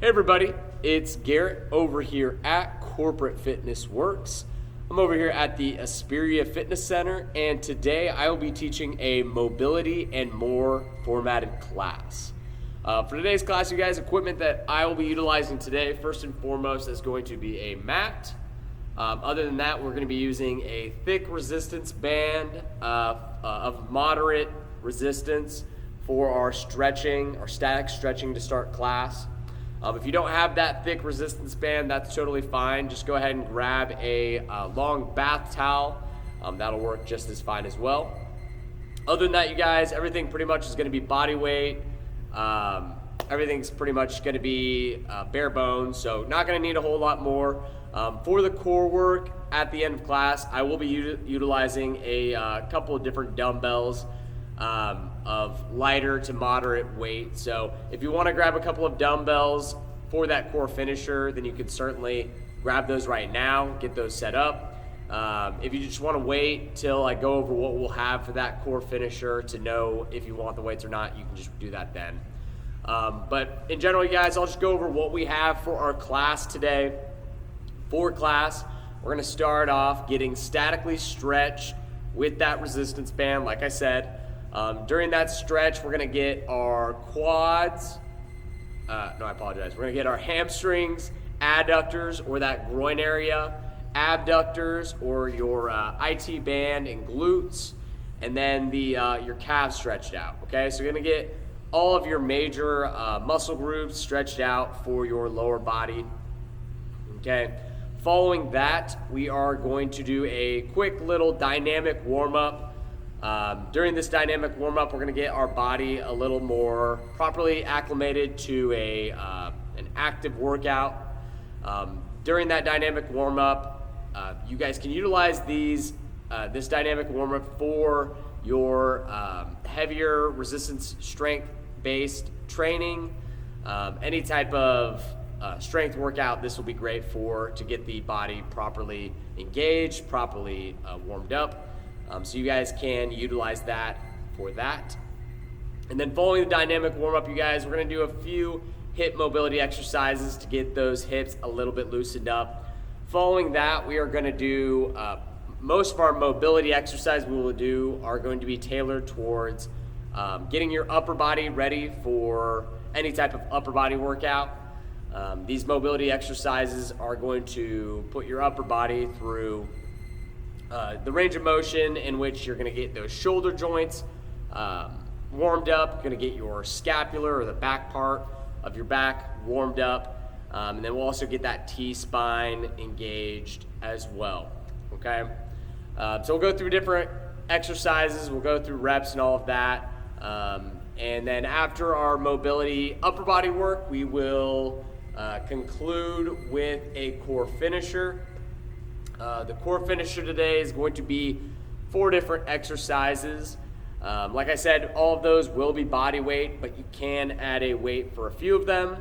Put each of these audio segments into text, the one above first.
Hey everybody, it's Garrett over here at Corporate Fitness Works. I'm over here at the Asperia Fitness Center, and today I will be teaching a mobility and more formatted class. For today's class, you guys, equipment that I will be utilizing today, first and foremost, is going to be a mat. Other than that, we're going to be using a thick resistance band of moderate resistance for our stretching, our static stretching to start class. If you don't have that thick resistance band, that's totally fine. Just go ahead and grab a long bath towel. That'll work just as fine as well. Other than that, you guys, everything pretty much is going to be body weight. Everything's pretty much going to be bare bones, so not going to need a whole lot more. For the core work at the end of class, I will be utilizing a couple of different dumbbells of lighter to moderate weight. So if you want to grab a couple of dumbbells for that core finisher, then you can certainly grab those right now, get those set up. If you just want to wait till I go over what we'll have for that core finisher to know if you want the weights or not, you can just do that then. But in general, you guys, I'll just go over what we have for our class today. For class, we're going to start off getting statically stretched with that resistance band, like I said. During that stretch, we're going to get our quads, We're going to get our hamstrings, adductors, or that groin area, abductors, or your IT band and glutes, and then your calves stretched out, okay? So you're going to get all of your major muscle groups stretched out for your lower body, okay? Following that, we are going to do a quick little dynamic warm-up. During this dynamic warm-up, we're going to get our body a little more properly acclimated to an active workout. During that dynamic warm-up, you guys can utilize this dynamic warm-up for your heavier resistance strength-based training. Any type of strength workout, this will be great to get the body properly engaged, properly warmed up. So you guys can utilize that for that. And then following the dynamic warm-up, you guys, we're going to do a few hip mobility exercises to get those hips a little bit loosened up. Following that, we are going to do, most of our mobility exercises we will do are going to be tailored towards getting your upper body ready for any type of upper body workout. These mobility exercises are going to put your upper body through the range of motion in which you're going to get those shoulder joints warmed up. You're going to get your scapular or the back part of your back warmed up. And then we'll also get that T-spine engaged as well. Okay? So we'll go through different exercises. We'll go through reps and all of that. And then after our mobility upper body work, we will conclude with a core finisher. The core finisher today is going to be 4 different exercises. Like I said, all of those will be body weight, but you can add a weight for a few of them.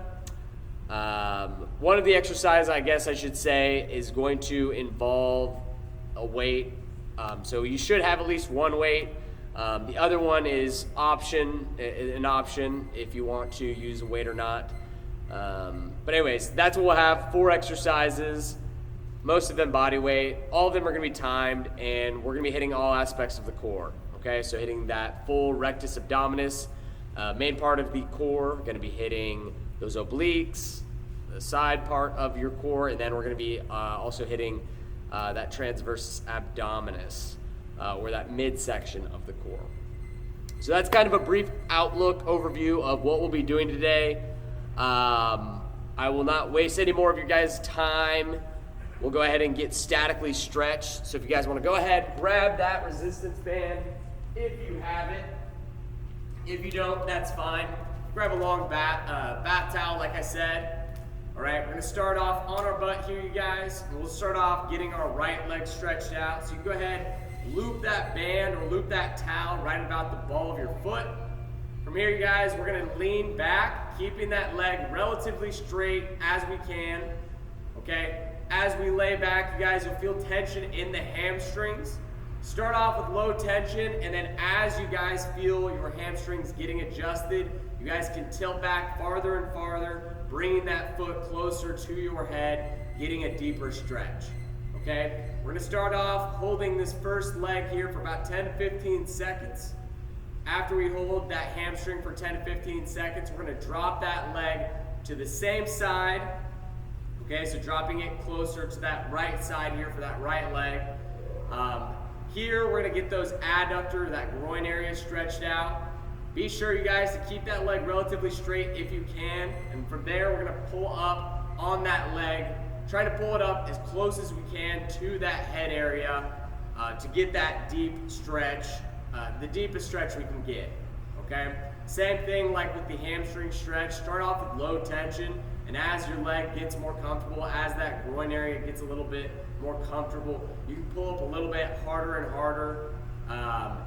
One of the exercises, I guess I should say, is going to involve a weight. So you should have at least one weight. The other one is an option if you want to use a weight or not. But anyways, that's what we'll have, 4 exercises. Most of them body weight. All of them are going to be timed, and we're going to be hitting all aspects of the core. Okay, so hitting that full rectus abdominis, main part of the core. Going to be hitting those obliques, the side part of your core, and then we're going to be also hitting that transversus abdominis, or that midsection of the core. So that's kind of a brief outlook overview of what we'll be doing today. I will not waste any more of your guys' time. We'll go ahead and get statically stretched. So if you guys want to go ahead, grab that resistance band if you have it. If you don't, that's fine. Grab a long bath towel, like I said. All right, we're going to start off on our butt here, you guys. And we'll start off getting our right leg stretched out. So you can go ahead, loop that band or loop that towel right about the ball of your foot. From here, you guys, we're going to lean back, keeping that leg relatively straight as we can. Okay? As we lay back, you guys will feel tension in the hamstrings. Start off with low tension, and then as you guys feel your hamstrings getting adjusted, You guys can tilt back farther and farther, bringing that foot closer to your head, getting a deeper stretch. Okay? We're going to start off holding this first leg here for about 10 to 15 seconds. After we hold that hamstring for 10 to 15 seconds, we're going to drop that leg to the same side. Okay, so dropping it closer to that right side here for that right leg. Here, we're going to get those adductor, that groin area stretched out. Be sure, you guys, to keep that leg relatively straight if you can. And from there, we're going to pull up on that leg. Try to pull it up as close as we can to that head area to get that deep stretch, the deepest stretch we can get. Okay? Same thing like with the hamstring stretch. Start off with low tension. And as your leg gets more comfortable, as that groin area gets a little bit more comfortable, you can pull up a little bit harder and harder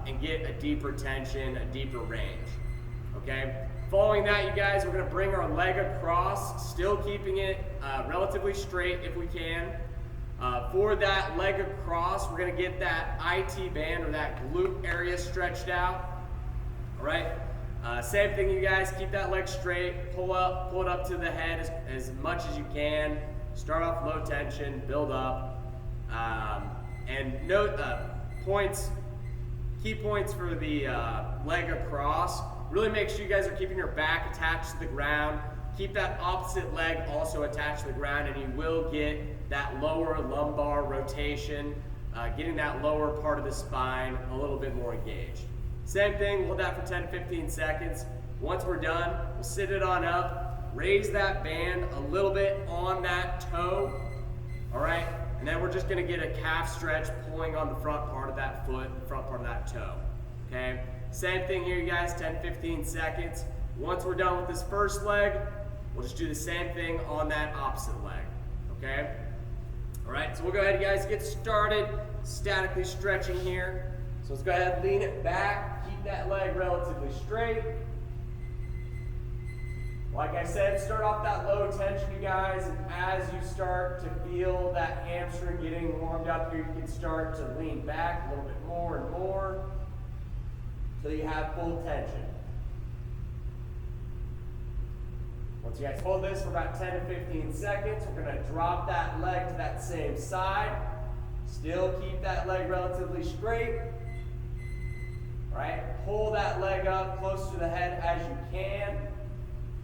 and get a deeper tension, a deeper range. Okay? Following that, you guys, we're going to bring our leg across, still keeping it relatively straight if we can. For that leg across, we're going to get that IT band or that glute area stretched out. All right? Same thing, you guys, keep that leg straight, pull it up to the head as much as you can. Start off low tension, build up. And note key points for the leg across. Really make sure you guys are keeping your back attached to the ground. Keep that opposite leg also attached to the ground, and you will get that lower lumbar rotation, getting that lower part of the spine a little bit more engaged. Same thing, hold that for 10 to 15 seconds. Once we're done, we'll sit it on up, raise that band a little bit on that toe, all right? And then we're just gonna get a calf stretch pulling on the front part of that foot, front part of that toe, okay? Same thing here, you guys, 10, 15 seconds. Once we're done with this first leg, we'll just do the same thing on that opposite leg, okay? All right, so we'll go ahead, you guys, get started, statically stretching here. So let's go ahead and lean it back, keep that leg relatively straight. Like I said, start off that low tension, you guys, and as you start to feel that hamstring getting warmed up here, you can start to lean back a little bit more and more until you have full tension. Once you guys hold this for about 10 to 15 seconds, we're going to drop that leg to that same side. Still keep that leg relatively straight. All right, pull that leg up close to the head as you can.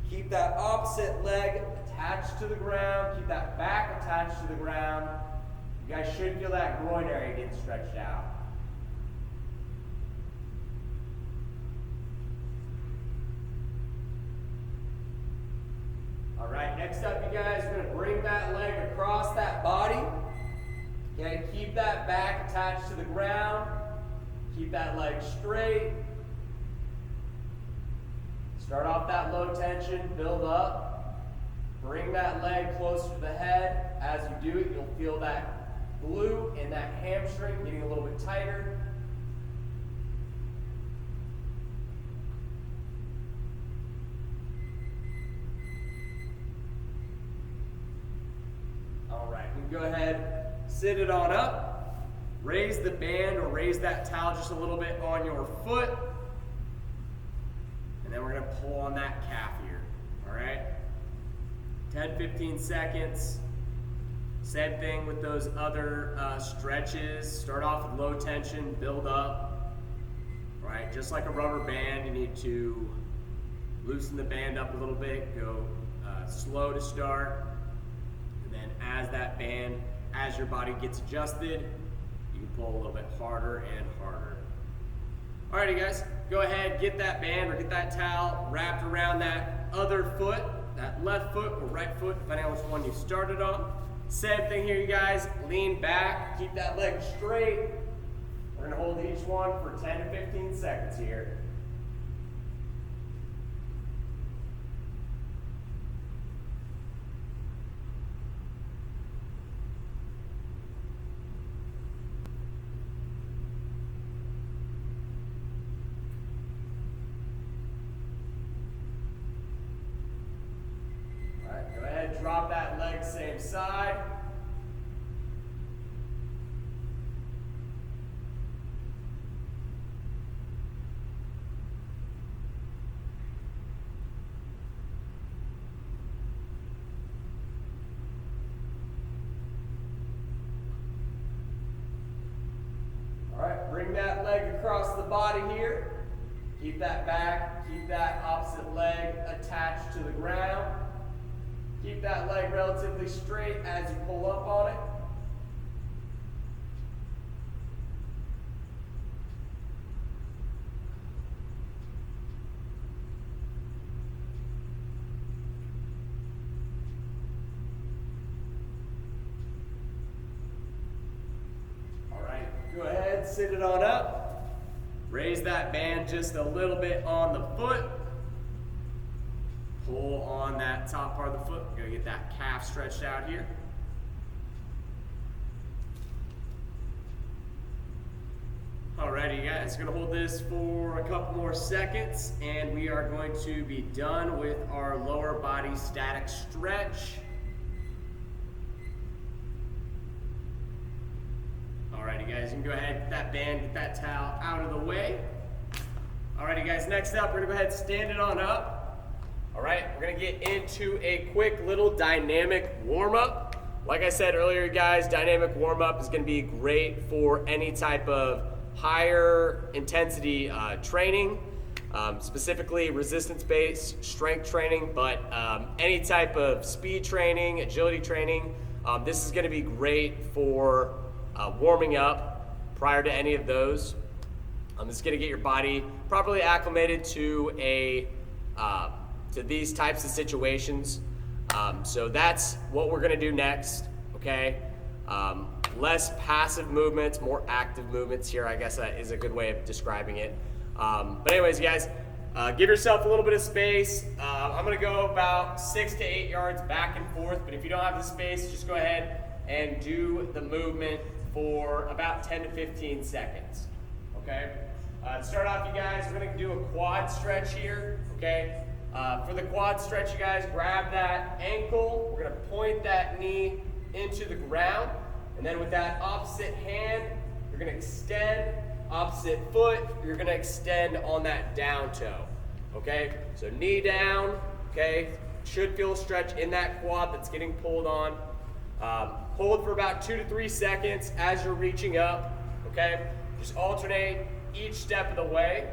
Keep that opposite leg attached to the ground. Keep that back attached to the ground. You guys should feel that groin area getting stretched out. All right, next up, you guys, we're going to bring that leg across that body. Okay, keep that back attached to the ground. Keep that leg straight. Start off that low tension, build up. Bring that leg closer to the head. As you do it, you'll feel that glute and that hamstring getting a little bit tighter. All right, we can go ahead, sit it on up. Raise the band or raise that towel just a little bit on your foot. And then we're going to pull on that calf here. All right? 10, 15 seconds. Same thing with those other stretches. Start off with low tension, build up. All right? Just like a rubber band, you need to loosen the band up a little bit. Go slow to start. And then as your body gets adjusted, you can pull a little bit harder and harder. Alrighty, guys, go ahead, get that band or get that towel wrapped around that other foot, that left foot or right foot, depending on which one you started on. Same thing here, you guys. Lean back, keep that leg straight. We're going to hold each one for 10 to 15 seconds here. Drop that leg same side. that leg across the body here. Keep that back, keep that opposite leg attached to the ground. Keep that leg relatively straight as you pull up on it. All right, go ahead, sit it on up. Raise that band just a little bit on the foot. Pull on that top part of the foot. We're going to get that calf stretched out here. Alrighty, guys, going to hold this for a couple more seconds, and we are going to be done with our lower body static stretch. Alrighty, guys, you can go ahead, get that band, get that towel out of the way. Alrighty, guys, next up, we're going to go ahead and stand it on up. All right, we're gonna get into a quick little dynamic warm-up. Like I said earlier, guys, dynamic warm-up is gonna be great for any type of higher intensity training, specifically resistance-based strength training, but any type of speed training, agility training. This is gonna be great for warming up prior to any of those. It's gonna get your body properly acclimated to to these types of situations. So that's what we're gonna do next, okay? Less passive movements, more active movements here, I guess that is a good way of describing it. But anyways, guys, give yourself a little bit of space. I'm gonna go about 6 to 8 yards back and forth, but if you don't have the space, just go ahead and do the movement for about 10 to 15 seconds, okay? To start off, you guys, we're gonna do a quad stretch here, okay? For the quad stretch, you guys, grab that ankle. We're gonna point that knee into the ground. And then with that opposite hand, you're gonna extend. Opposite foot, you're gonna extend on that down toe, okay? So knee down, okay? Should feel a stretch in that quad that's getting pulled on. Hold for about 2 to 3 seconds as you're reaching up, okay? Just alternate each step of the way.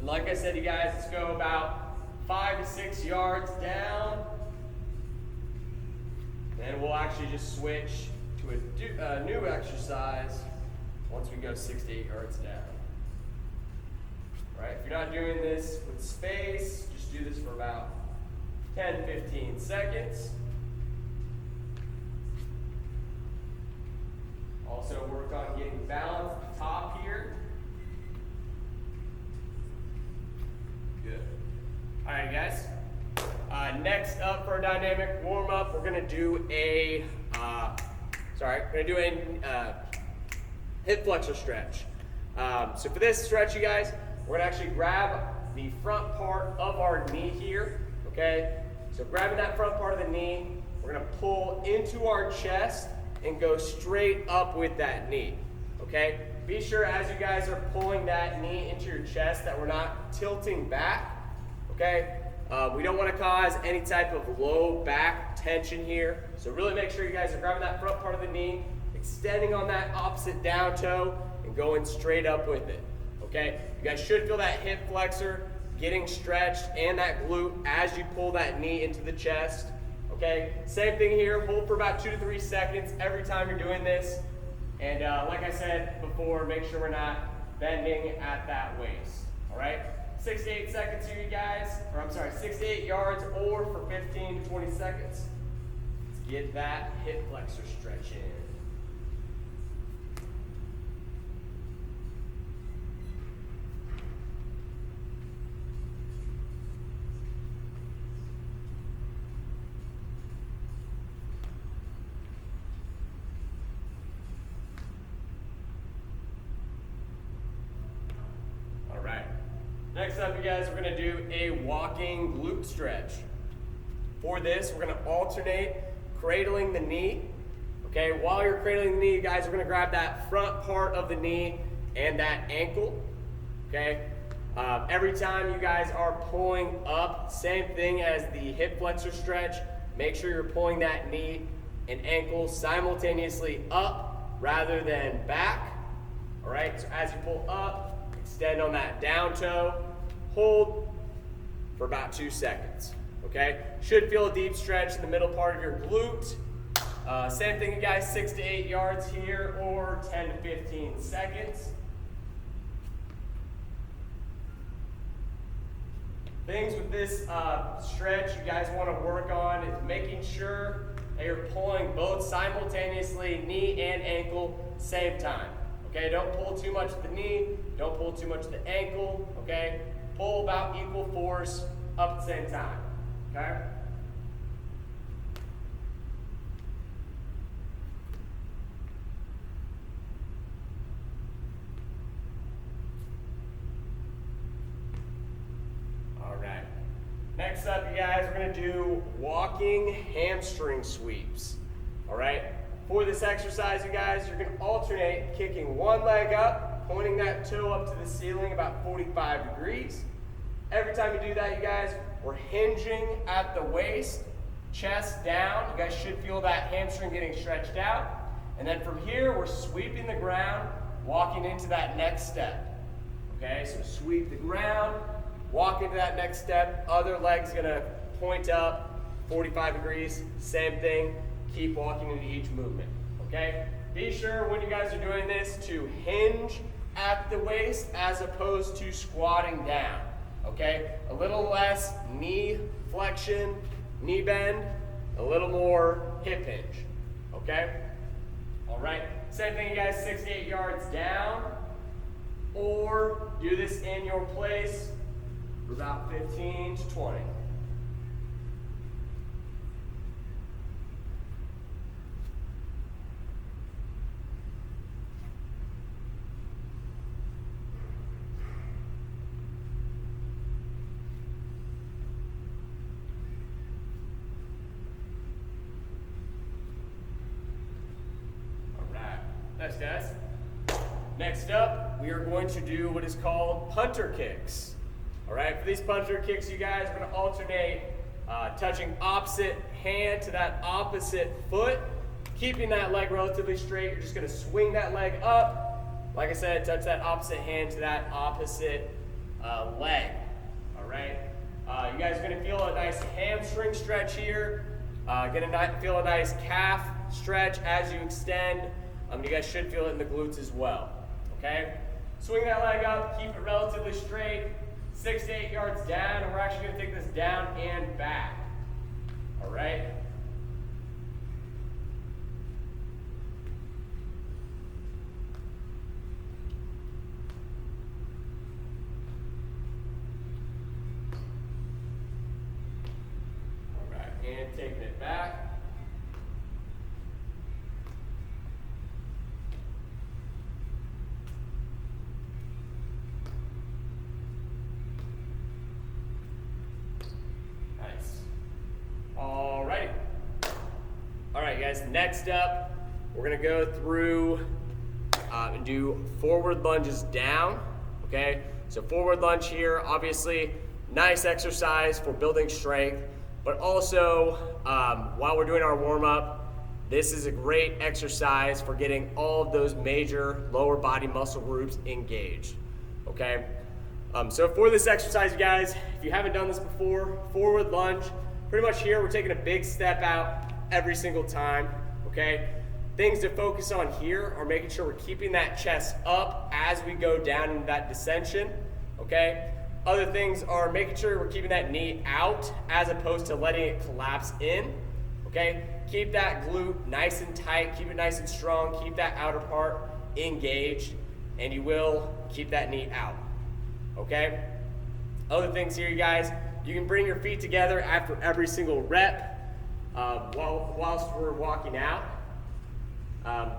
And like I said, you guys, let's go about 5 to 6 yards down. Then we'll actually just switch to a new exercise once we go 6 to 8 yards down. All right, if you're not doing this with space, just do this for about 10, 15 seconds. Also work on getting balance at the top here. Good. All right, guys. Next up for a dynamic warm-up, we're gonna do a hip flexor stretch. So for this stretch, you guys, we're gonna actually grab the front part of our knee here, okay? So grabbing that front part of the knee, we're gonna pull into our chest and go straight up with that knee, okay? Be sure as you guys are pulling that knee into your chest that we're not tilting back, okay? We don't want to cause any type of low back tension here. So really make sure you guys are grabbing that front part of the knee, extending on that opposite down toe, and going straight up with it, okay? You guys should feel that hip flexor getting stretched and that glute as you pull that knee into the chest, okay? Same thing here, hold for about 2 to 3 seconds every time you're doing this. And like I said before, make sure we're not bending at that waist, all right? 6 to 8 seconds here, you guys, 6 to 8 yards or for 15 to 20 seconds. Let's get that hip flexor stretch in. Next up, you guys, we're gonna do a walking glute stretch. For this, we're gonna alternate cradling the knee. Okay, while you're cradling the knee, you guys, we're gonna grab that front part of the knee and that ankle. Okay, every time you guys are pulling up, same thing as the hip flexor stretch, make sure you're pulling that knee and ankle simultaneously up rather than back. All right, so as you pull up, extend on that down toe, hold for about 2 seconds, okay? Should feel a deep stretch in the middle part of your glute. Same thing, you guys, 6 to 8 yards here or 10 to 15 seconds. Things with this stretch you guys want to work on is making sure that you're pulling both simultaneously, knee and ankle, same time. Okay, don't pull too much at the knee, don't pull too much at the ankle, okay? Pull about equal force up at the same time, okay? All right. Next up, you guys, we're gonna do walking hamstring sweeps, all right? For this exercise, you guys, you're gonna alternate kicking one leg up, pointing that toe up to the ceiling about 45 degrees. Every time you do that, you guys, we're hinging at the waist, chest down. You guys should feel that hamstring getting stretched out. And then from here, we're sweeping the ground, walking into that next step. Okay, so sweep the ground, walk into that next step. Other leg's gonna point up 45 degrees, same thing. Keep walking into each movement, okay? Be sure when you guys are doing this to hinge at the waist as opposed to squatting down, okay? A little less knee flexion, knee bend, a little more hip hinge, okay? All right, same thing, you guys, 6 to 8 yards down, or do this in your place for about 15 to 20. Thanks, guys. Next up, we are going to do what is called punter kicks. All right, for these punter kicks, you guys, we're going to alternate touching opposite hand to that opposite foot, keeping that leg relatively straight. You're just going to swing that leg up. Like I said, touch that opposite hand to that opposite leg. All right, you guys are going to feel a nice hamstring stretch here. Going to feel a nice calf stretch as you extend. You guys should feel it in the glutes as well, okay? Swing that leg up, keep it relatively straight, 6 to 8 yards down, and we're actually gonna take this down and back, all right? All right, and taking it back. Guys, next up, we're gonna go through and do forward lunges down, okay? So forward lunge here, obviously, nice exercise for building strength, but also while we're doing our warm-up, this is a great exercise for getting all of those major lower body muscle groups engaged, okay? So for this exercise, you guys, if you haven't done this before, forward lunge, pretty much here, we're taking a big step out every single time, okay? Things to focus on here are making sure we're keeping that chest up as we go down into that descension, okay? Other things are making sure we're keeping that knee out as opposed to letting it collapse in, okay? Keep that glute nice and tight, keep it nice and strong, keep that outer part engaged, and you will keep that knee out, okay? Other things here, you guys, you can bring your feet together after every single rep, whilst we're walking out.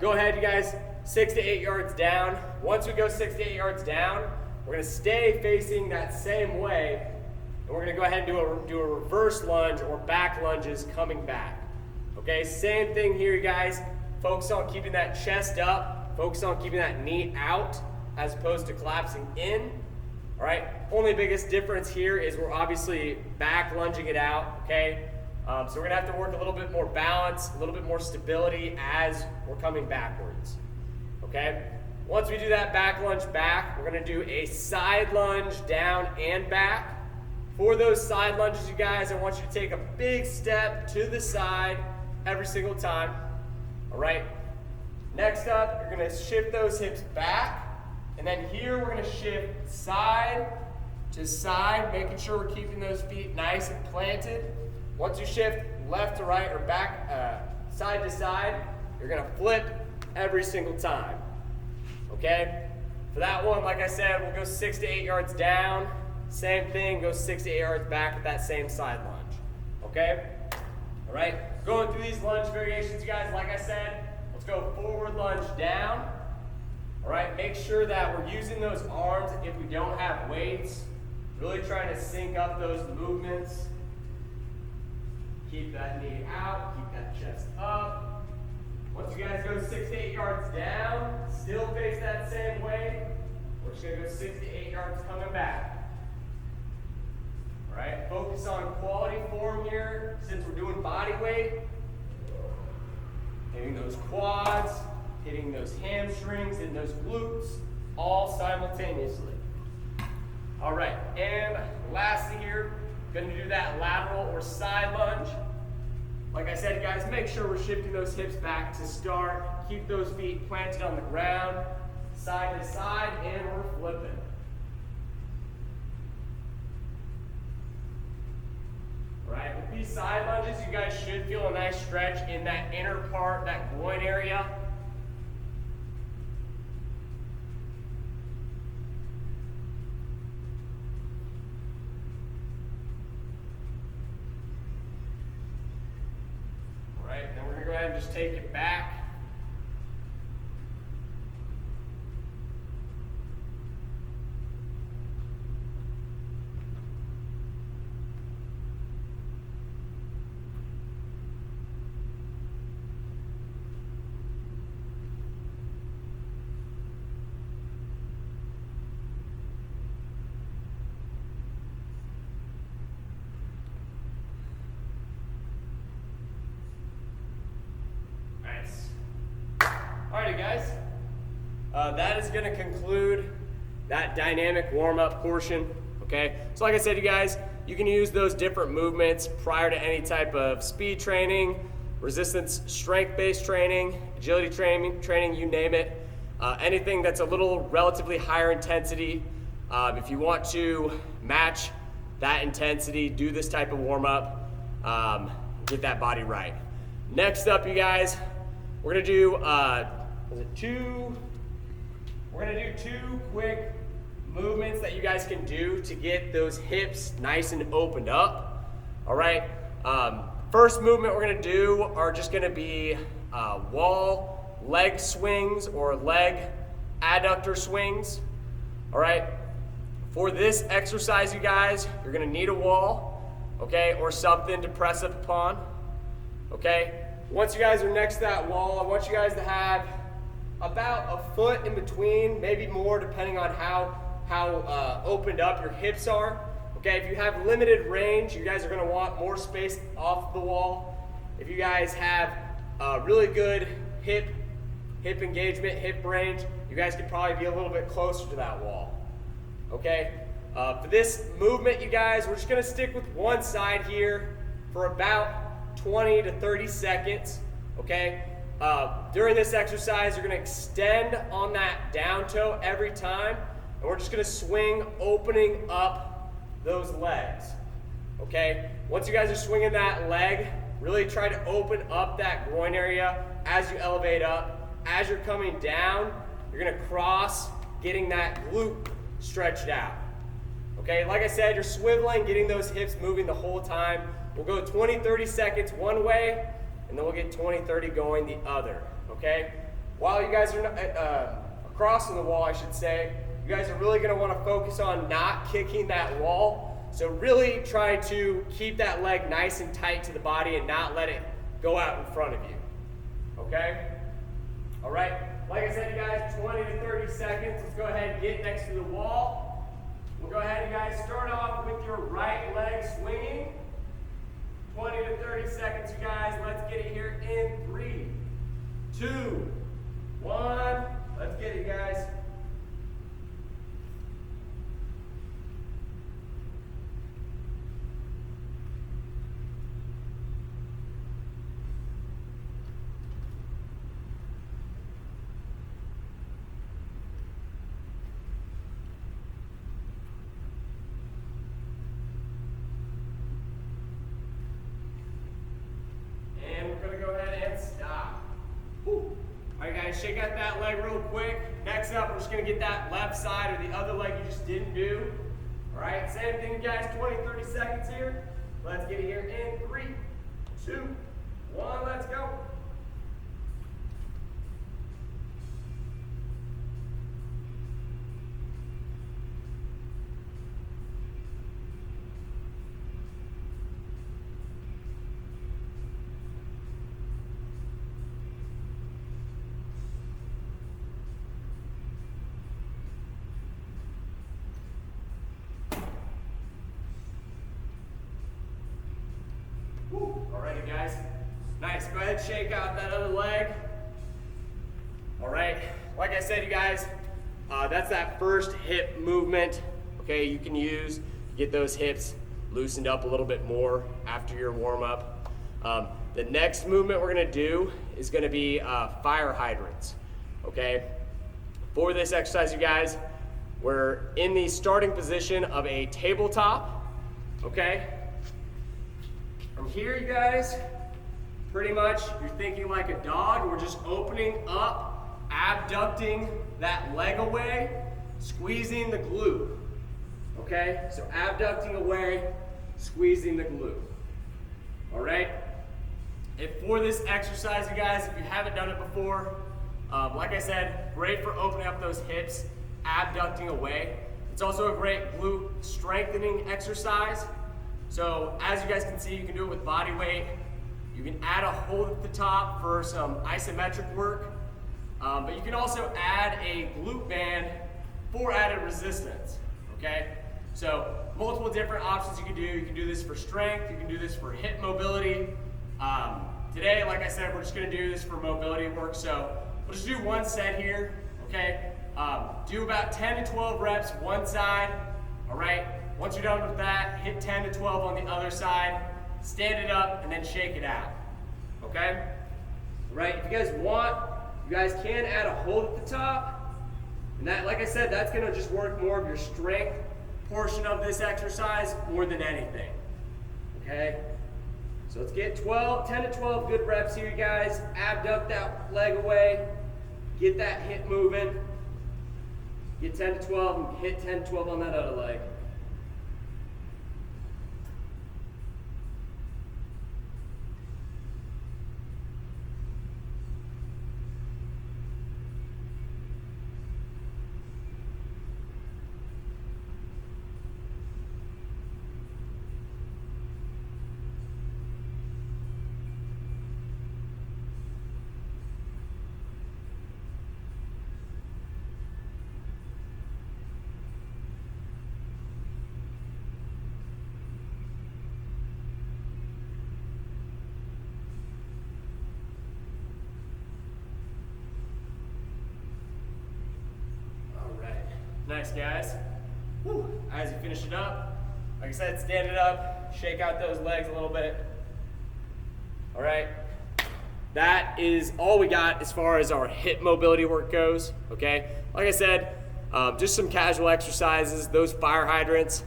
Go ahead, you guys, 6 to 8 yards down. Once we go 6 to 8 yards down, we're gonna stay facing that same way, and we're gonna go ahead and do a reverse lunge or back lunges coming back. Okay, same thing here, you guys. Focus on keeping that chest up, focus on keeping that knee out as opposed to collapsing in. All right, only biggest difference here is we're obviously back lunging it out, okay? So we're gonna have to work a little bit more balance, a little bit more stability as we're coming backwards, okay? Once we do that back lunge back, we're gonna do a side lunge down and back. For those side lunges, you guys, I want you to take a big step to the side every single time. All right. Next up, you're gonna shift those hips back, and then here we're gonna shift side to side, making sure we're keeping those feet nice and planted. Once you shift left to right or back, side to side, you're gonna flip every single time, okay? For that one, like I said, we'll go 6 to 8 yards down. Same thing, go 6 to 8 yards back with that same side lunge, okay? All right, going through these lunge variations, you guys, like I said, let's go forward lunge down. All right, make sure that we're using those arms if we don't have weights. Really trying to sync up those movements. Keep that knee out, keep that chest up. Once you guys go 6 to 8 yards down, still face that same way. We're just gonna go 6 to 8 yards coming back. All right, focus on quality form here since we're doing body weight. Hitting those quads, hitting those hamstrings and those glutes, all simultaneously. All right, and lastly here, gonna do that lateral or side lunge. Like I said, guys, make sure we're shifting those hips back to start. Keep those feet planted on the ground, side to side, and we're flipping. All right, with these side lunges, you guys should feel a nice stretch in that inner part, that groin area. Then we're going to go ahead and just take it back. Alrighty guys, that is going to conclude that dynamic warm-up portion, okay? So like I said, you guys, you can use those different movements prior to any type of speed training, resistance strength-based training, agility training, you name it. Anything that's a little relatively higher intensity. If you want to match that intensity, do this type of warm-up, get that body right. Next up, you guys, we're gonna do two quick movements that you guys can do to get those hips nice and opened up. All right. First movement we're gonna do are just gonna be wall leg swings or leg adductor swings. All right. For this exercise, you guys, you're gonna need a wall, okay, or something to press up upon. Okay. Once you guys are next to that wall, I want you guys to have about a foot in between, maybe more depending on how opened up your hips are. Okay, if you have limited range, you guys are gonna want more space off the wall. If you guys have really good hip engagement, hip range, you guys could probably be a little bit closer to that wall. Okay, for this movement, you guys, we're just gonna stick with one side here for about 20 to 30 seconds, okay? During this exercise, you're gonna extend on that down toe every time, and we're just gonna swing, opening up those legs, okay? Once you guys are swinging that leg, really try to open up that groin area as you elevate up. As you're coming down, you're gonna cross, getting that glute stretched out, okay? Like I said, you're swiveling, getting those hips moving the whole time. We'll go 20, 30 seconds one way, and then we'll get 20, 30 going the other, okay? While you guys are crossing the wall, I should say, you guys are really gonna wanna focus on not kicking that wall. So really try to keep that leg nice and tight to the body and not let it go out in front of you, okay? All right, like I said, you guys, 20 to 30 seconds. Let's go ahead and get next to the wall. We'll go ahead and guys start off with your right leg swinging. 20 to 30 seconds, you guys. Let's get it here in 3, 2, 1. Let's get it, guys. guys, shake out that leg real quick. Next up, we're just gonna get that left side or the other leg you just didn't do. All right, same thing, guys, 20, 30 seconds here. Let's get it here in 3, 2, 1, let's go. Alrighty, guys. Nice. Go ahead and shake out that other leg. All right. Like I said, you guys, that's that first hip movement. Okay, you can use to get those hips loosened up a little bit more after your warm up. The next movement we're going to do is going to be fire hydrants. Okay. For this exercise, you guys, we're in the starting position of a tabletop. Okay. From here, you guys, pretty much you're thinking like a dog. We're just opening up, abducting that leg away, squeezing the glute. Okay, so abducting away, squeezing the glute. All right. And for this exercise, you guys, if you haven't done it before, like I said, great for opening up those hips, abducting away. It's also a great glute strengthening exercise. So as you guys can see, you can do it with body weight. You can add a hold at the top for some isometric work, but you can also add a glute band for added resistance, okay? So multiple different options you can do. You can do this for strength, you can do this for hip mobility. Today, like I said, we're just gonna do this for mobility work, so we'll just do one set here, okay? Do about 10 to 12 reps one side, all right? Once you're done with that, hit 10 to 12 on the other side, stand it up, and then shake it out, okay? Right, if you guys want, you guys can add a hold at the top, and that, like I said, that's gonna just work more of your strength portion of this exercise more than anything, okay? So let's get 10 to 12 good reps here, you guys. Abduct that leg away, get that hip moving, get 10 to 12, and hit 10 to 12 on that other leg. Nice, guys. Whew. As you finish it up, like I said, stand it up, shake out those legs a little bit. All right, that is all we got as far as our hip mobility work goes, okay? Like I said, just some casual exercises. Those fire hydrants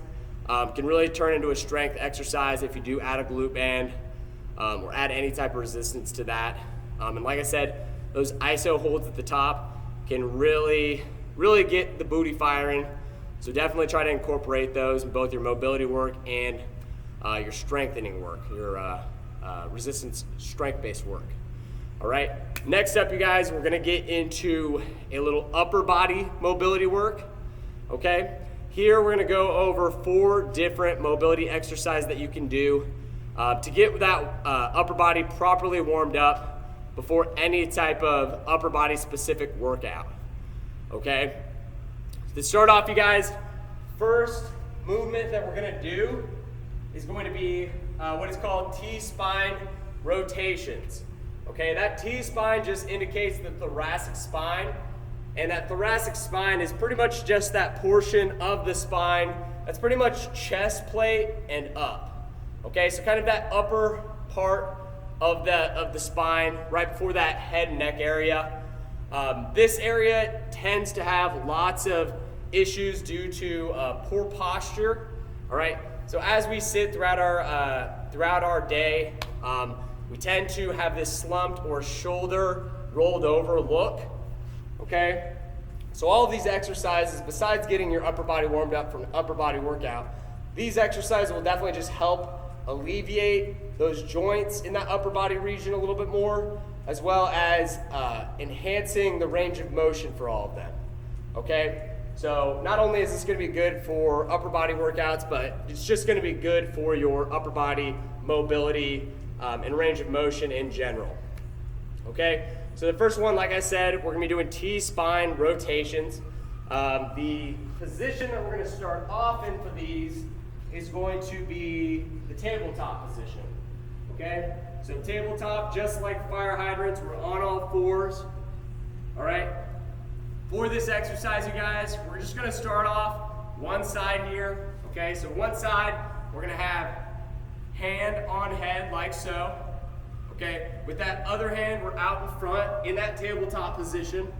can really turn into a strength exercise if you do add a glute band or add any type of resistance to that. And like I said, those iso holds at the top can really get the booty firing. So definitely try to incorporate those in both your mobility work and your strengthening work, your resistance strength-based work. All right, next up, you guys, we're gonna get into a little upper body mobility work, okay? Here we're gonna go over 4 different mobility exercises that you can do to get that upper body properly warmed up before any type of upper body specific workout. Okay, to start off, you guys, first movement that we're gonna do is going to be what is called T-spine rotations. Okay, that T-spine just indicates the thoracic spine, and that thoracic spine is pretty much just that portion of the spine that's pretty much chest plate and up. Okay, so kind of that upper part of the spine right before that head and neck area. This area tends to have lots of issues due to poor posture. All right, so as we sit throughout our day, we tend to have this slumped or shoulder rolled over look. okay? So all of these exercises, besides getting your upper body warmed up from an upper body workout, these exercises will definitely just help alleviate those joints in that upper body region a little bit more, as well as enhancing the range of motion for all of them, okay? So not only is this gonna be good for upper body workouts, but it's just gonna be good for your upper body mobility and range of motion in general, okay? So the first one, like I said, we're gonna be doing T-spine rotations. The position that we're gonna start off in for these is going to be the tabletop position, okay? So tabletop, just like fire hydrants, we're on all fours, all right? For this exercise, you guys, we're just gonna start off one side here, okay? So one side, we're gonna have hand on head like so, okay? With that other hand, we're out in front in that tabletop position,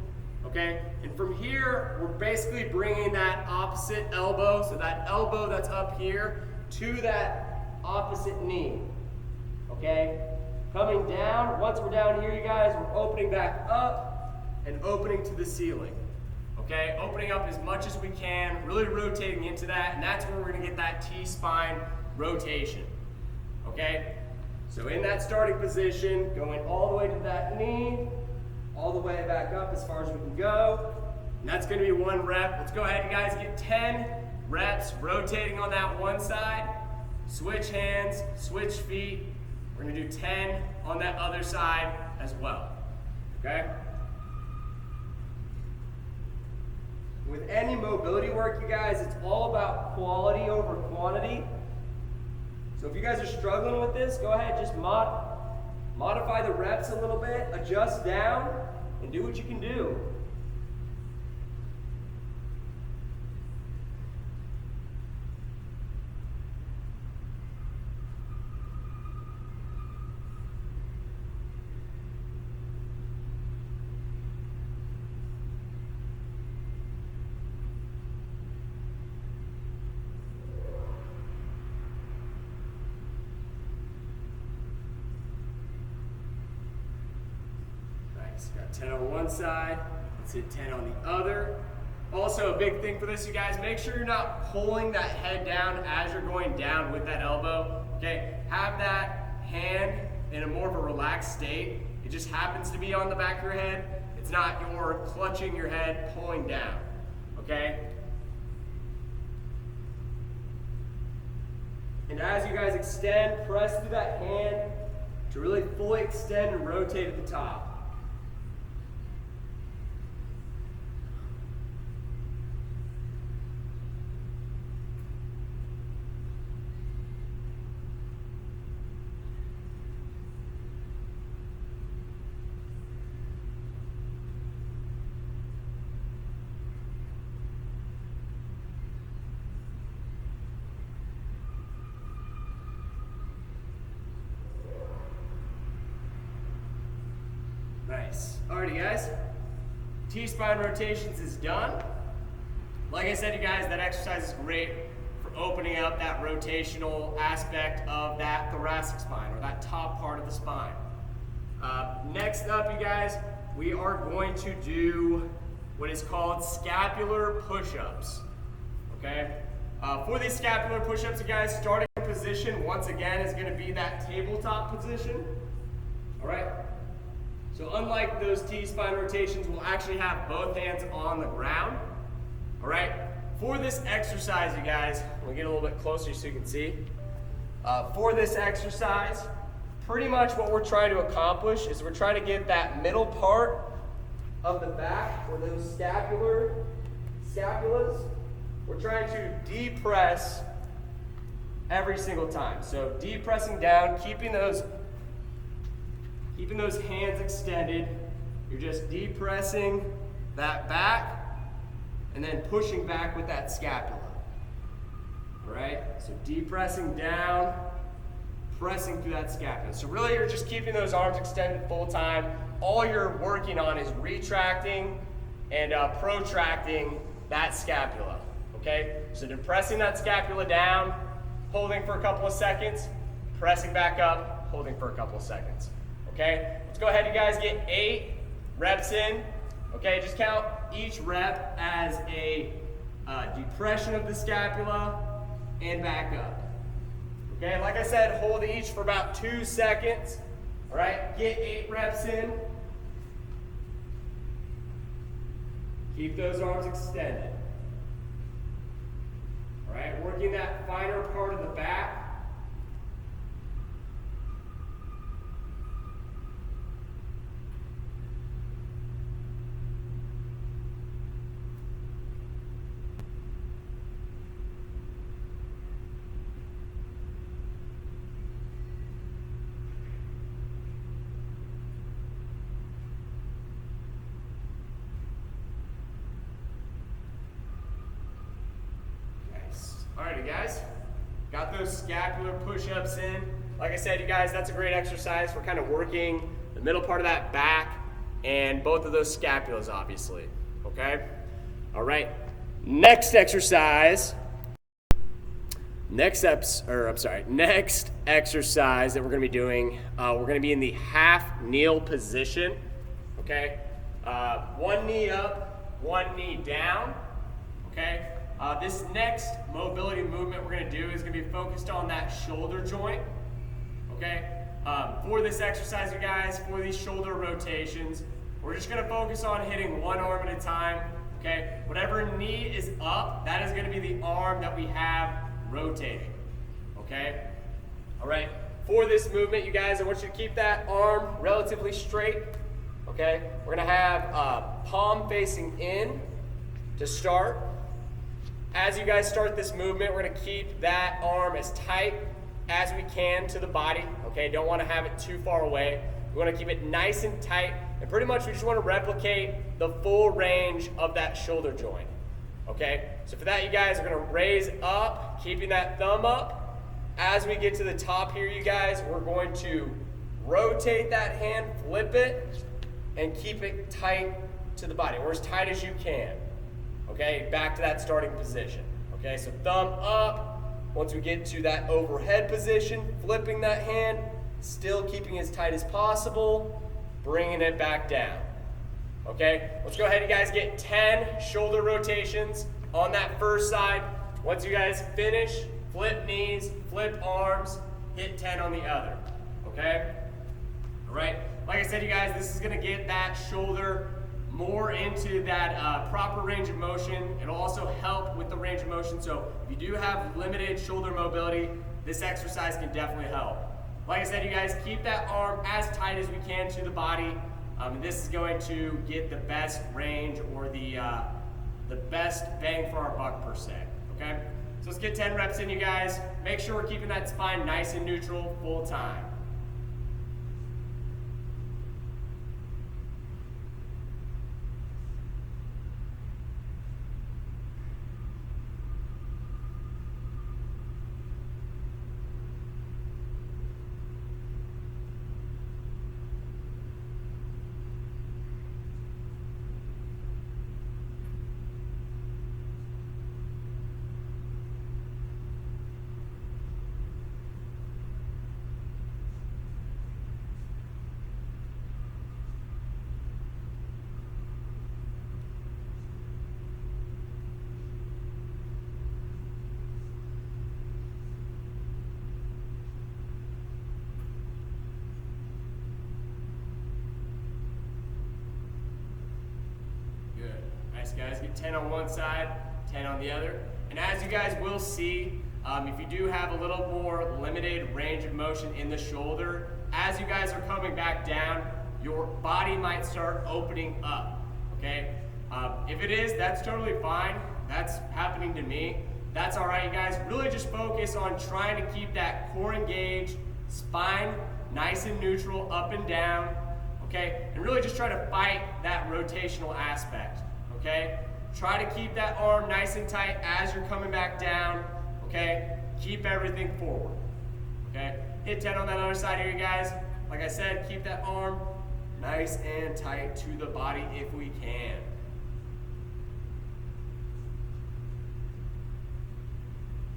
okay? And from here, we're basically bringing that opposite elbow, so that elbow that's up here, to that opposite knee, okay? Coming down, once we're down here, you guys, we're opening back up and opening to the ceiling, okay? Opening up as much as we can, really rotating into that, and that's where we're gonna get that T-spine rotation, okay? So in that starting position, going all the way to that knee, all the way back up as far as we can go, and that's gonna be one rep. Let's go ahead, you guys, get 10 reps rotating on that one side, switch hands, switch feet. We're gonna do 10 on that other side as well, okay? With any mobility work, you guys, it's all about quality over quantity. So if you guys are struggling with this, go ahead, just modify the reps a little bit, adjust down, and do what you can do. Got 10 on one side, let's hit 10 on the other. Also, a big thing for this, you guys, make sure you're not pulling that head down as you're going down with that elbow, okay? Have that hand in a more of a relaxed state. It just happens to be on the back of your head. It's not you're clutching your head, pulling down, okay? And as you guys extend, press through that hand to really fully extend and rotate at the top. Nice. Alrighty, guys. T-spine rotations is done. Like I said, you guys, that exercise is great for opening up that rotational aspect of that thoracic spine, or that top part of the spine. Next up, you guys, we are going to do what is called scapular push-ups, okay? For these scapular push-ups, you guys, starting position, once again, is gonna be that tabletop position, all right? So unlike those T-spine rotations, we'll actually have both hands on the ground, all right? For this exercise, you guys, we'll get a little bit closer so you can see. For this exercise, pretty much what we're trying to accomplish is we're trying to get that middle part of the back, or those scapulas, we're trying to depress every single time. So depressing down, keeping those hands extended. You're just depressing that back and then pushing back with that scapula. All right? So depressing down, pressing through that scapula. So really you're just keeping those arms extended full time. All you're working on is retracting and protracting that scapula. Okay? So depressing that scapula down, holding for a couple of seconds, pressing back up, holding for a couple of seconds. Okay, let's go ahead, you guys, get 8 reps in Okay, just count each rep as a depression of the scapula and back up. Okay, like I said, hold each for about 2 seconds. All right, get 8 reps in. Keep those arms extended. All right, working that finer part of the back. Alrighty guys, got those scapular push-ups in. Like I said, you guys, that's a great exercise. We're kind of working the middle part of that back and both of those scapulas, obviously, okay? All right, next exercise. Next exercise that we're gonna be doing, we're gonna be in the half kneel position, okay? One knee up, one knee down, okay? This next mobility movement we're going to do is going to be focused on that shoulder joint, okay? For this exercise, you guys, for these shoulder rotations, we're just going to focus on hitting one arm at a time, okay? Whatever knee is up, that is going to be the arm that we have rotating, okay? All right, for this movement, you guys, I want you to keep that arm relatively straight, okay? We're going to have palm facing in to start. As you guys start this movement, we're going to keep that arm as tight as we can to the body, okay? Don't want to have it too far away. We want to keep it nice and tight, and pretty much we just want to replicate the full range of that shoulder joint, okay? So for that, you guys are going to raise up, keeping that thumb up. As we get to the top here, you guys, we're going to rotate that hand, flip it, and keep it tight to the body, or as tight as you can. Okay, back to that starting position. Okay, so thumb up. Once we get to that overhead position, flipping that hand, still keeping as tight as possible, bringing it back down. Okay, let's go ahead, you guys, get 10 shoulder rotations on that first side. Once you guys finish, flip knees, flip arms, hit 10 on the other. Okay, all right, like I said, you guys, this is gonna get that shoulder more into that proper range of motion. It'll also help with the range of motion. So if you do have limited shoulder mobility, this exercise can definitely help. Like I said, you guys, keep that arm as tight as we can to the body. And this is going to get the best range, or the best bang for our buck per se, okay? So let's get 10 reps in, you guys. Make sure we're keeping that spine nice and neutral full time. Nice, guys. Get 10 on one side, 10 on the other. And as you guys will see, if you do have a little more limited range of motion in the shoulder, as you guys are coming back down, your body might start opening up, okay? If it is, that's totally fine. That's happening to me. That's all right, you guys. Really just focus on trying to keep that core engaged, spine nice and neutral, up and down, okay? And really just try to fight that rotational aspect. Okay, try to keep that arm nice and tight as you're coming back down, okay? Keep everything forward, okay? Hit 10 on that other side here, you guys. Like I said, keep that arm nice and tight to the body if we can.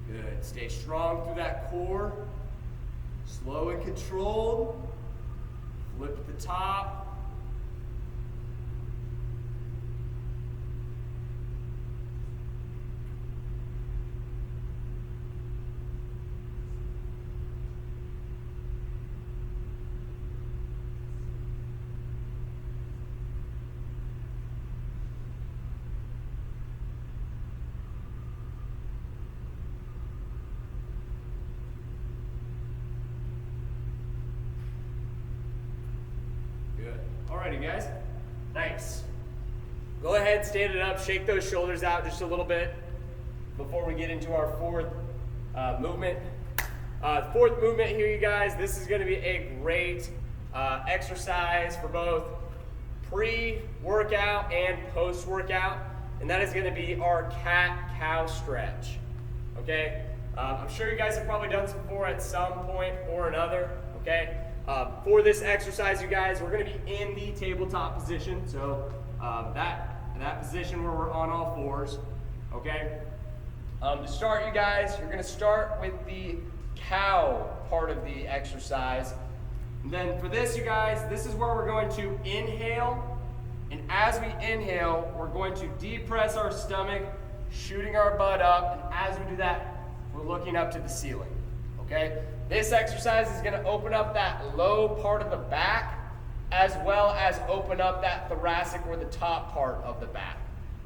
Good, stay strong through that core. Slow and controlled. Flip at the top. Alrighty, guys. Nice. Go ahead, stand it up, shake those shoulders out just a little bit before we get into our fourth movement. Fourth movement here, you guys, this is gonna be a great exercise for both pre-workout and post-workout, and that is gonna be our cat-cow stretch, okay? I'm sure you guys have probably done this before at some point or another, okay? For this exercise, you guys, we're gonna be in the tabletop position, so that position where we're on all fours, okay? To start, you guys, you're gonna start with the cow part of the exercise. And then for this, you guys, this is where we're going to inhale, and as we inhale, we're going to depress our stomach, shooting our butt up, and as we do that, we're looking up to the ceiling, okay? This exercise is gonna open up that low part of the back, as well as open up that thoracic or the top part of the back,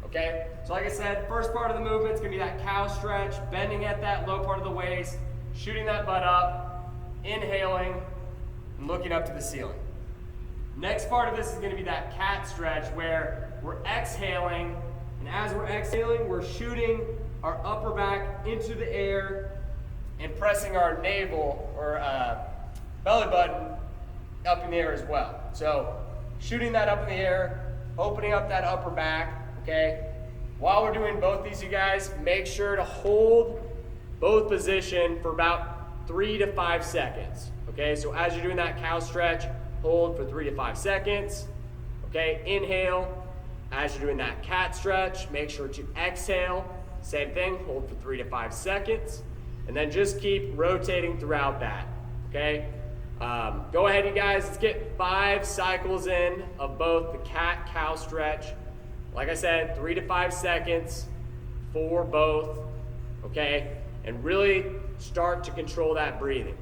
okay? So like I said, first part of the movement is gonna be that cow stretch, bending at that low part of the waist, shooting that butt up, inhaling, and looking up to the ceiling. Next part of this is gonna be that cat stretch where we're exhaling, and as we're exhaling, we're shooting our upper back into the air and pressing our navel or belly button up in the air as well. So shooting that up in the air, opening up that upper back, okay? While we're doing both these, you guys, make sure to hold both position for about 3 to 5 seconds, okay? So as you're doing that cow stretch, hold for 3 to 5 seconds, okay? Inhale. As you're doing that cat stretch, make sure to exhale. Same thing, hold for 3 to 5 seconds, and then just keep rotating throughout that, okay? Go ahead, you guys, let's get 5 cycles in of both the cat-cow stretch. Like I said, 3 to 5 seconds for both, okay? And really start to control that breathing,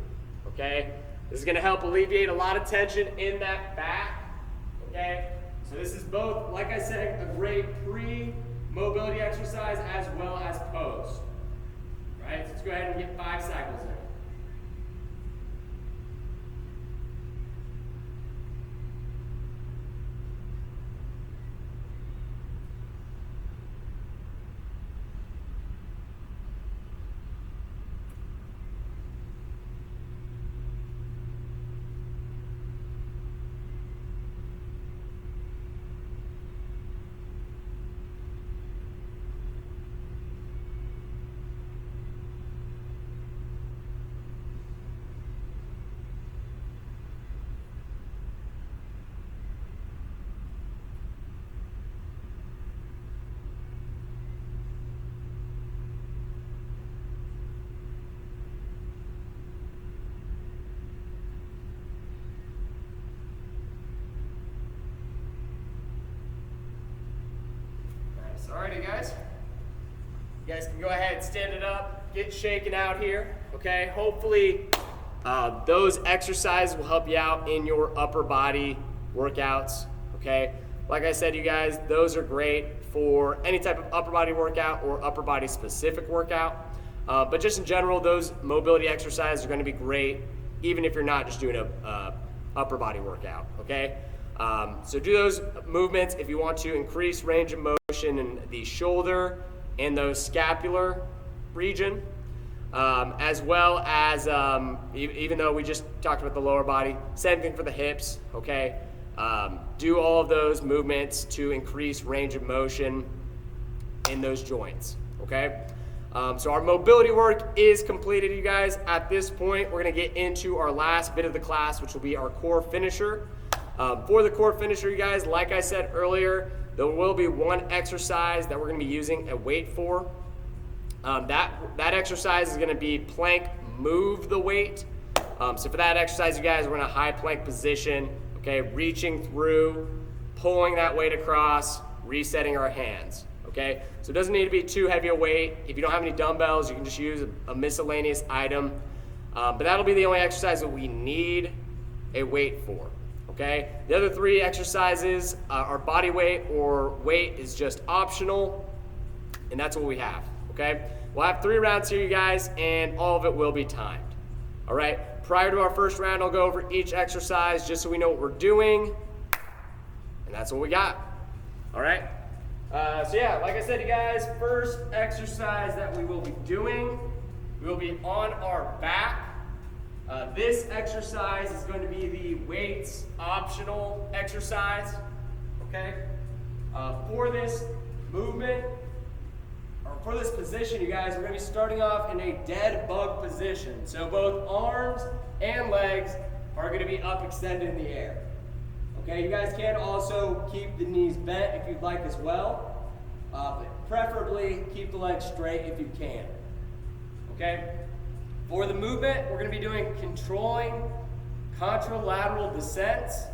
okay? This is gonna help alleviate a lot of tension in that back, okay? So this is both, like I said, a great pre-mobility exercise as well as post, right? So let's go ahead and get 5 cycles in. Alrighty, guys. You guys can go ahead and stand it up, get shaken out here, okay? Hopefully those exercises will help you out in your upper body workouts, okay? Like I said, you guys, those are great for any type of upper body workout or upper body specific workout. But just in general, those mobility exercises are gonna be great, even if you're not just doing a upper body workout, okay? So do those movements if you want to increase range of motion in the shoulder and those scapular region, as well as, even though we just talked about the lower body, same thing for the hips, okay? Do all of those movements to increase range of motion in those joints, okay? So our mobility work is completed, you guys. At this point, we're gonna get into our last bit of the class, which will be our core finisher. For the core finisher, you guys, like I said earlier, there will be one exercise that we're going to be using a weight for. That exercise is going to be plank move the weight. So for that exercise, you guys, we're in a high plank position, okay, reaching through, pulling that weight across, resetting our hands, okay? So it doesn't need to be too heavy a weight. If you don't have any dumbbells, you can just use a miscellaneous item. But that'll be the only exercise that we need a weight for. Okay, the other 3 exercises are body weight or weight is just optional, and that's what we have, okay? We'll have 3 rounds here, you guys, and all of it will be timed, all right? Prior to our first round, I'll go over each exercise just so we know what we're doing. And that's what we got. All right. So yeah, like I said, you guys, first exercise that we will be doing, we will be on our back. This exercise is going to be the weights optional exercise. Okay. For this movement, or for this position, you guys, we're going to be starting off in a dead bug position. So both arms and legs are going to be up extended in the air. Okay, you guys can also keep the knees bent if you'd like as well. But preferably keep the legs straight if you can. Okay? For the movement, we're going to be doing controlling contralateral descents.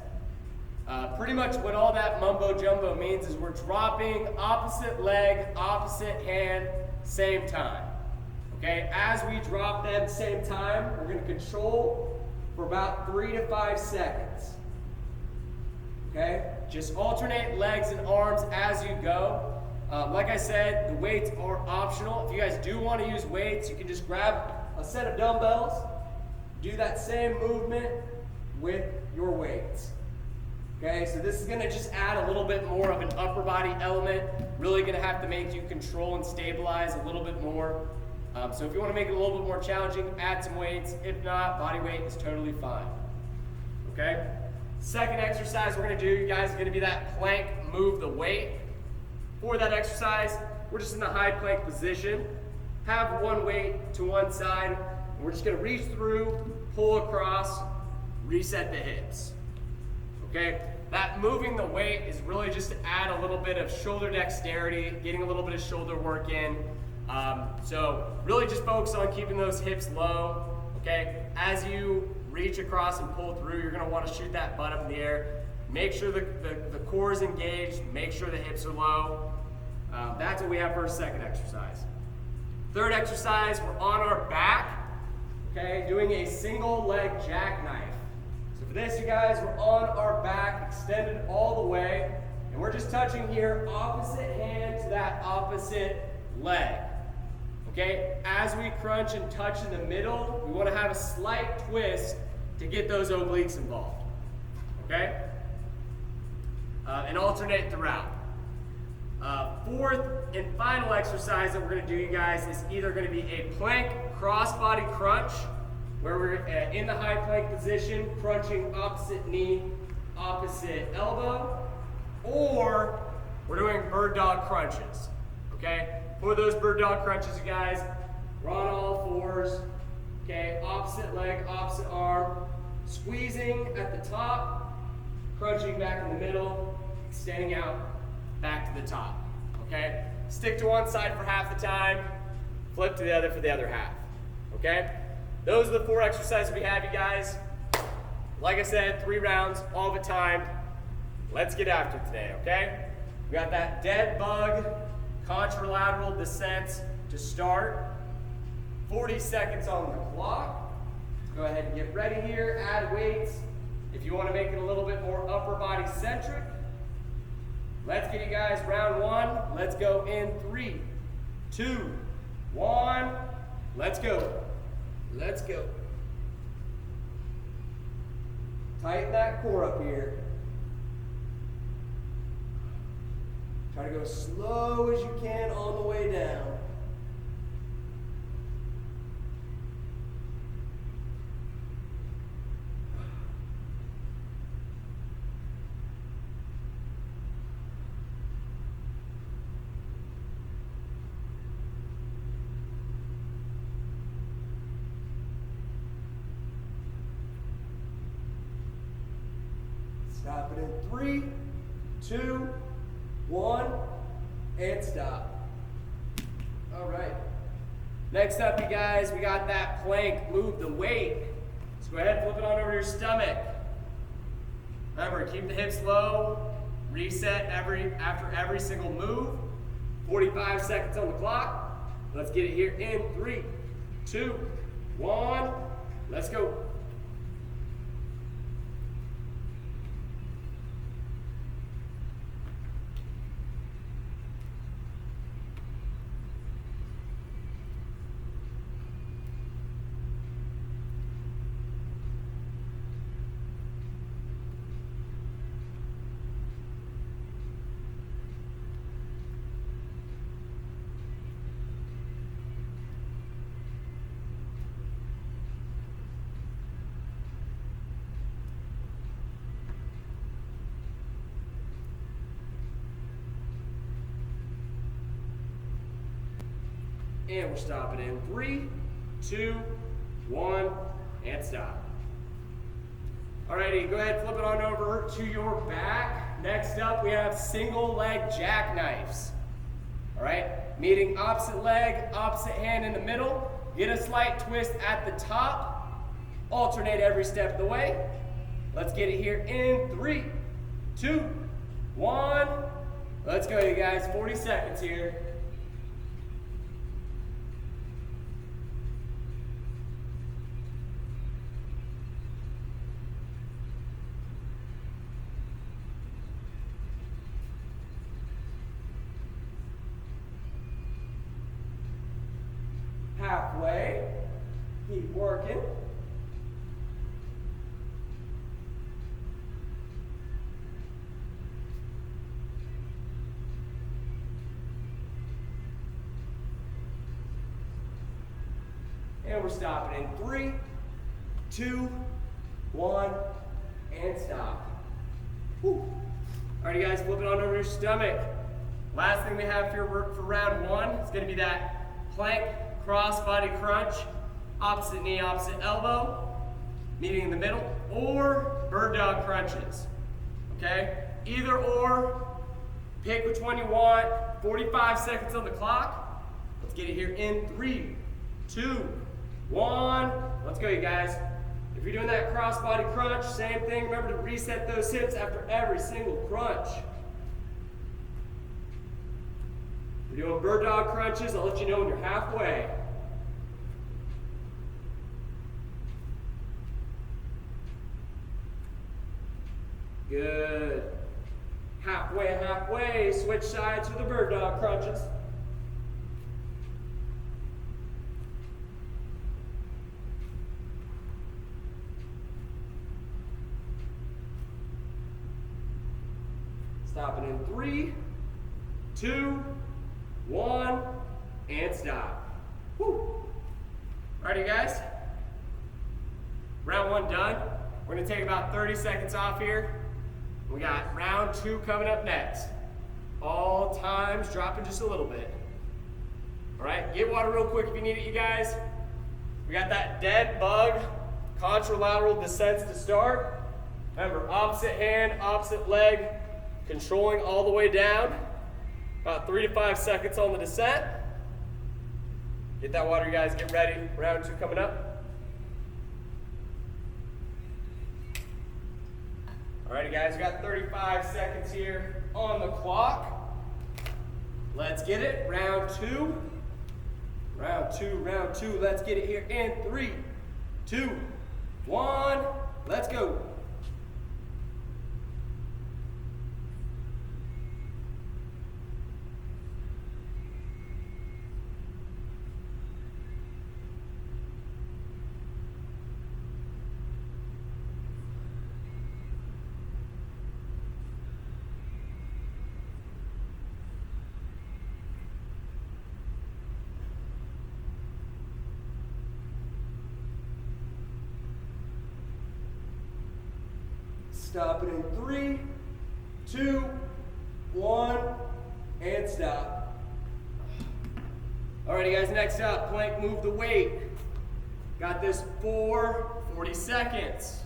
Pretty much what all that mumbo jumbo means is we're dropping opposite leg, opposite hand, same time. Okay, as we drop them same time, we're going to control for about 3 to 5 seconds. Okay, just alternate legs and arms as you go. Like I said, the weights are optional. If you guys do want to use weights, you can just grab a set of dumbbells, do that same movement with your weights. Okay, so this is going to just add a little bit more of an upper body element. Really going to have to make you control and stabilize a little bit more. So if you want to make it a little bit more challenging, add some weights. If not, body weight is totally fine. Okay? Second exercise we're going to do, you guys, is going to be that plank, move the weight. For that exercise, we're just in the high plank position. Have one weight to one side. And we're just going to reach through, pull across, reset the hips. Okay? That moving the weight is really just to add a little bit of shoulder dexterity, getting a little bit of shoulder work in. So really just focus on keeping those hips low. Okay? As you reach across and pull through, you're going to want to shoot that butt up in the air. Make sure the core is engaged. Make sure the hips are low. That's what we have for our second exercise. Third exercise, we're on our back, okay, doing a single leg jackknife. So for this, you guys, we're on our back, extended all the way, and we're just touching here, opposite hand to that opposite leg. Okay, as we crunch and touch in the middle, we want to have a slight twist to get those obliques involved. Okay? And alternate throughout. Fourth and final exercise that we're going to do, you guys, is either going to be a plank cross-body crunch, where we're in the high plank position, crunching opposite knee, opposite elbow, or we're doing bird dog crunches. Okay? For those bird dog crunches, you guys, we're on all fours. Okay? Opposite leg, opposite arm, squeezing at the top, crunching back in the middle, extending out back to the top. Okay? Stick to one side for half the time, flip to the other for the other half. Okay? Those are the 4 exercises we have, you guys. Like I said, 3 rounds, all the time. Let's get after it today, okay? We got that dead bug, contralateral descent to start. 40 seconds on the clock. Let's go ahead and get ready here, add weights. If you want to make it a little bit more upper body centric, let's get you guys round 1. Let's go in 3, 2, 1. Let's go. Let's go. Tighten that core up here. Try to go as slow as you can on the way down. Stop it in 3, 2, 1, and stop. All right. Next up, you guys, we got that plank, move the weight. So go ahead and flip it on over your stomach. Remember, keep the hips low, reset after every single move. 45 seconds on the clock. Let's get it here in 3, 2, 1, let's go. And we're stopping in 3, 2, 1, and stop. Alrighty, go ahead, flip it on over to your back. Next up, we have single leg jackknives. All right, meeting opposite leg, opposite hand in the middle. Get a slight twist at the top. Alternate every step of the way. Let's get it here in 3, 2, 1. Let's go, you guys. 40 seconds here. Halfway. Keep working. And we're stopping in 3, 2, 1, and stop. Whew. All right, you guys, flip it on over your stomach. Last thing we have here for round 1 is going to be that plank cross body crunch, opposite knee, opposite elbow, meeting in the middle, or bird dog crunches. Okay? Either or, pick which one you want. 45 seconds on the clock. Let's get it here in 3, 2, 1. Let's go, you guys. If you're doing that cross body crunch, same thing. Remember to reset those hips after every single crunch. If you're doing bird dog crunches, I'll let you know when you're halfway. Good. Halfway, halfway. Switch sides for the bird dog crunches. Stopping in 3, 2, 1, and stop. Woo. Alrighty, you guys. Round 1 done. We're going to take about 30 seconds off here. We got round 2 coming up next. All times dropping just a little bit. Alright, get water real quick if you need it, you guys. We got that dead bug contralateral descents to start. Remember, opposite hand, opposite leg, controlling all the way down. About 3 to 5 seconds on the descent. Get that water, you guys. Get ready. Round 2 coming up. Alrighty, guys. We got 35 seconds here on the clock. Let's get it. Round 2. Round 2, round 2. Let's get it here in 3, 2, 1. Let's go. Stop it in 3, 2, 1, and stop. Alrighty, guys, next up, plank move the weight. Got this for 40 seconds.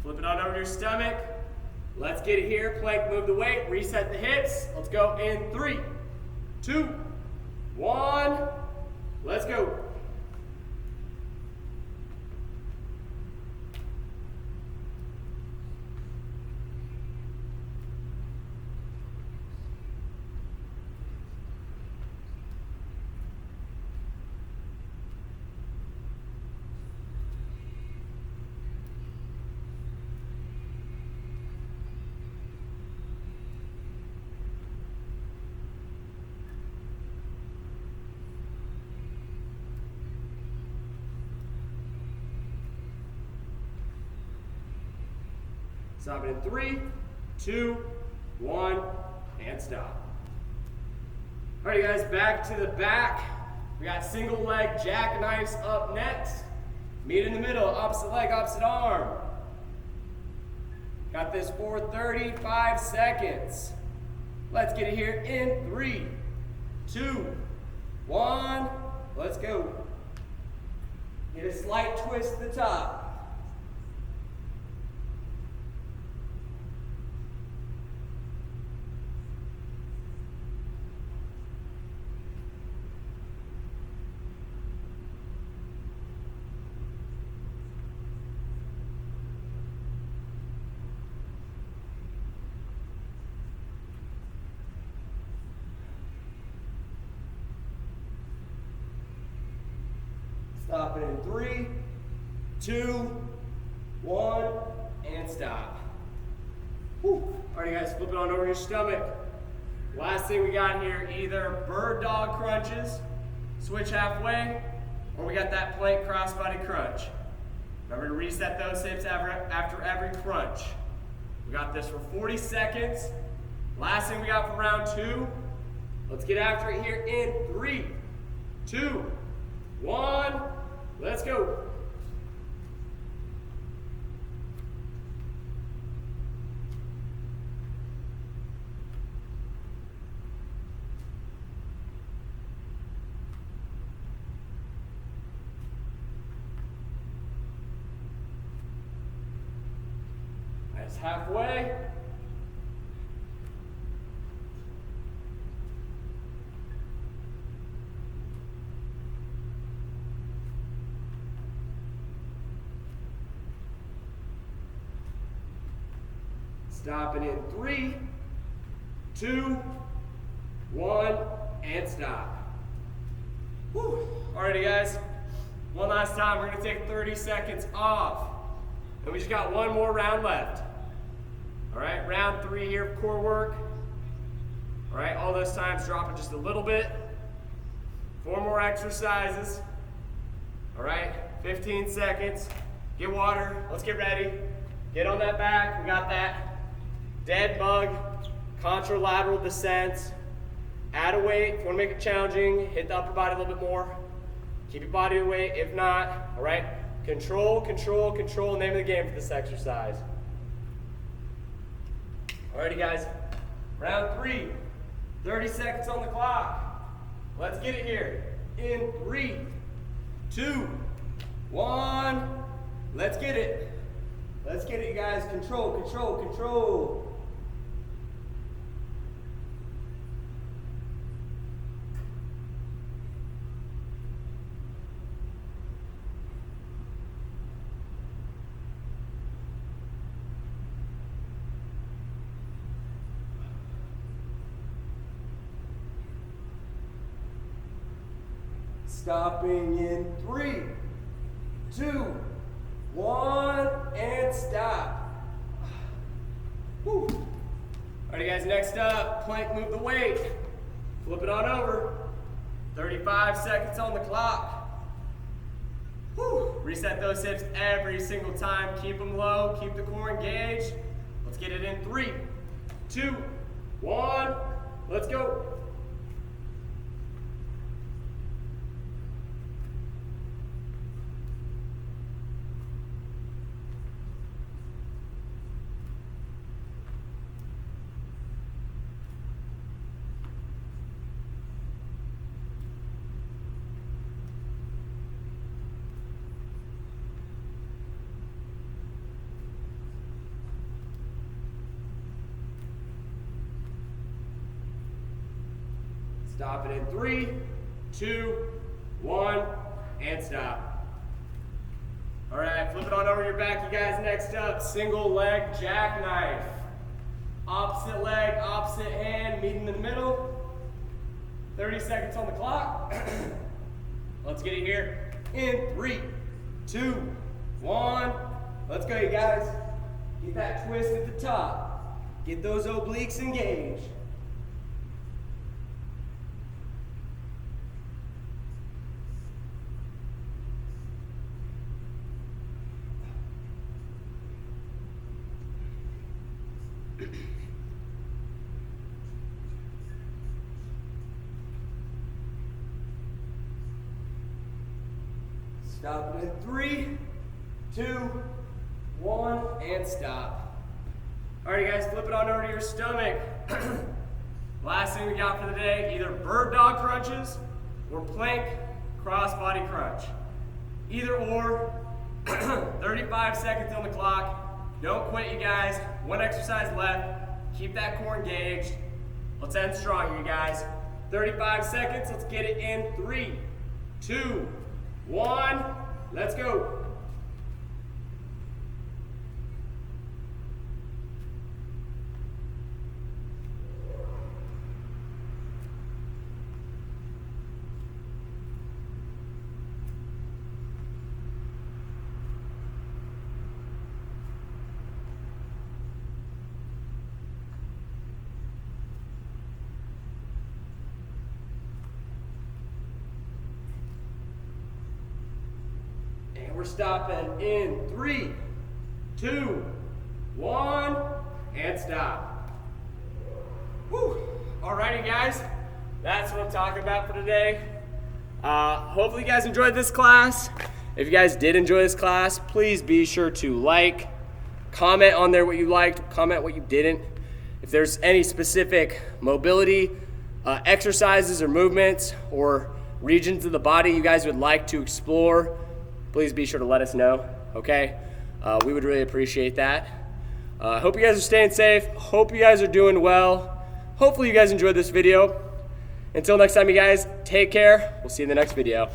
Flip it on over to your stomach. Let's get it here. Plank move the weight. Reset the hips. Let's go in 3, 2, 1. Let's go. Stop it in 3, 2, 1, and stop. All right, guys, back to the back. We got single leg jackknives up next. Meet in the middle, opposite leg, opposite arm. Got this for 35 seconds. Let's get it here in 3, 2, 1. let's go. Get a slight twist to the top. Stop it in 3, 2, 1, and stop. Whew. All right, guys, flip it on over your stomach. Last thing we got here, either bird dog crunches, switch halfway, or we got that plank crossbody crunch. Remember to reset those hips after every crunch. We got this for 40 seconds. Last thing we got for round 2. Let's get after it here in 3, 2, 1. Let's go. That's halfway. Stop it in 3, 2, 1, and stop. Whew. Alrighty, guys. One last time, we're gonna take 30 seconds off. And we just got one more round left. All right, round 3 here of core work. All right, all those times drop it just a little bit. 4 more exercises. All right, 15 seconds. Get water, let's get ready. Get on that back, we got that. Dead bug, contralateral descents. Add a weight, if you wanna make it challenging, hit the upper body a little bit more. Keep your body weight, if not, all right? Control, control, control, name of the game for this exercise. Alrighty guys, round 3, 30 seconds on the clock. Let's get it here. In 3, 2, 1, let's get it. Let's get it, you guys. Control, control, control. Stopping in 3, 2, 1, and stop. Whew. Alrighty guys, next up, plank, move the weight. Flip it on over. 35 seconds on the clock. Whew. Reset those hips every single time. Keep them low, keep the core engaged. Let's get it in 3, 2, 1, let's go. Stop it in 3, 2, 1, and stop. All right, flip it on over your back, you guys. Next up, single leg jackknife. Opposite leg, opposite hand, meet in the middle. 30 seconds on the clock. Let's get it here in 3, 2, 1. Let's go, you guys. Get that twist at the top. Get those obliques engaged. Stop it in 3, 2, 1, and stop. Alrighty guys, flip it on over to your stomach. Last thing we got for the day, either bird dog crunches or plank cross body crunch. Either or, 35 seconds on the clock. Don't quit, you guys. One exercise left. Keep that core engaged. Let's end strong, you guys. 35 seconds, let's get it in 3, 2, 1, let's go. We're stopping in 3, 2, 1, and stop. Whew. Alrighty, guys, that's what I'm talking about for today. Hopefully you guys enjoyed this class. If you guys did enjoy this class, please be sure to like, comment on there what you liked, comment what you didn't. If there's any specific mobility exercises or movements or regions of the body you guys would like to explore, please be sure to let us know, okay? We would really appreciate that. Hope you guys are staying safe. Hope you guys are doing well. Hopefully you guys enjoyed this video. Until next time, you guys, take care. We'll see you in the next video.